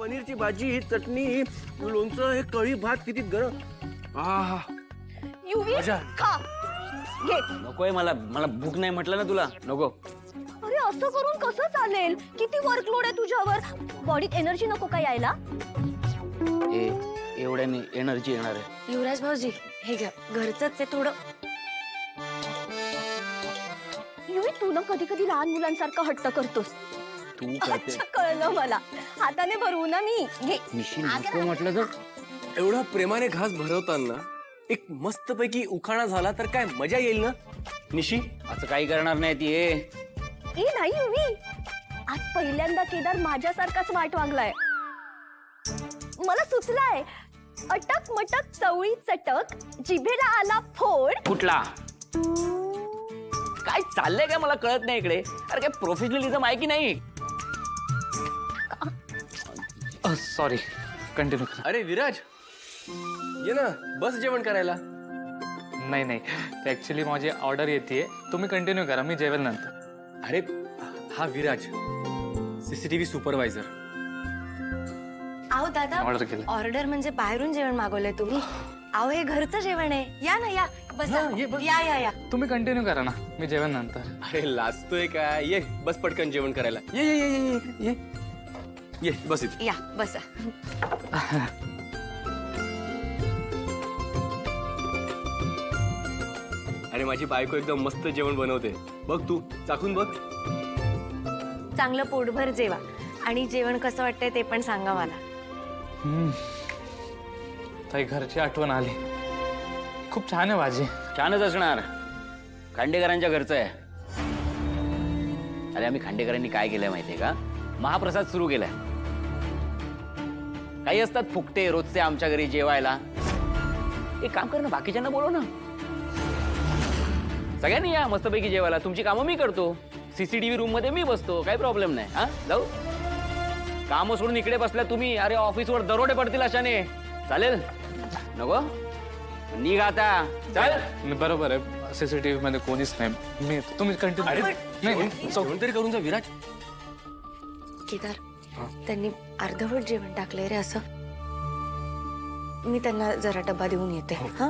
पनीरची भाजी, चटणी, लोणचं, हे कढी भात किती गरम. आहा. युवी मजा. खा घे. नकोय मला, मला भूक नाही म्हटलं ना तुला. नको. अरे असं करून कसं चालेल? किती वर्कलोड आहे तुझ्यावर. बॉडीत एनर्जी नको का यायला? एवढ्याने एनर्जी येणार आहे. युवराज भाऊजी हे घ्या, घरचंच आहे थोडं. युवी तू ना कधी कधी लहान मुलांसारखं हट्ट करतोस. तू करते. अच्छा कळलं मला. हाताने भरवू ना मी. घे. निशी नको म्हटलं तर. एवढा प्रेमाने घास भरवताना एक मस्त पैकी उखाणा झाला तर काय मजा येईल ना निशी. असं काही करणार नाही ती. ए नाही युवी, आज पहिल्यांदा केदार माझ्यासारखाच वाट वागलाय. मला सुचलाय. अटक मटक चवळी चटक, जिभेला आला फोड. कुठला काय चाललंय काय मला कळत नाही इकडे. अरे काय प्रोफेशनलिझम आहे की नाही. सॉरी, कंटिन्यू करा. अरे विराज ये ना, बस जेवण करायला. नाही नाही, ऍक्च्युली माझी ऑर्डर येते. तुम्ही कंटिन्यू करा, मी जेवेल नंतर. अरे हा विराज, सीसीटीव्ही सुपरवायझर. अहो दादा, ऑर्डर केलं. ऑर्डर म्हणजे बाहेरून जेवण मागवलंय तुम्ही? अहो हे घरचं जेवण आहे. या ना या, बसा. हा, ये बस. या या या. तुम्ही कंटिन्यू करा ना, मी जेवेल नंतर. अरे लाजतोय काय, ये बस पटकन जेवण करायला. ये ये ये ये ये ये बस इथे. या बसा. अरे माझी बायको एकदम मस्त जेवण बनवते. बघ तू चाखून बघ. चांगलं पोटभर जेवा आणि जेवण कसं वाटतंय ते पण सांगा मला. ताई घरची आठवण आली. खूप छान आहे भाजी. छानच असणार. खांडेकरांच्या घरचं आहे. अरे आम्ही खांडेकरांनी काय केलंय माहितीये का, महाप्रसाद सुरू केलाय. काही असतात फुकटे रोजचे आमच्या घरी जेवायला. एक काम कर ना, बाकीच्यांना बोलव ना. सगळ्यांनी या मस्तपैकी जेवायला. तुमची कामं मी करतो. सीसीटीव्ही रूम मध्ये मी बसतो, काही प्रॉब्लेम नाही. हा जाऊ. काम सोडून इकडे बसल्या तुम्ही. अरे ऑफिसवर दरोडे पडतील अशाने. चालेल नको निघ आता. चल. बरोबर आहे, सीसीटीव्ही मध्ये कोणीच नाही. मी तुम्ही कंटिन्यू. नाही जेवण तरी करून जा विराज. केदार, त्यांनी अर्धवट जेवण टाकलंय रे. असं मी त्यांना जरा डबा देऊन येते. हा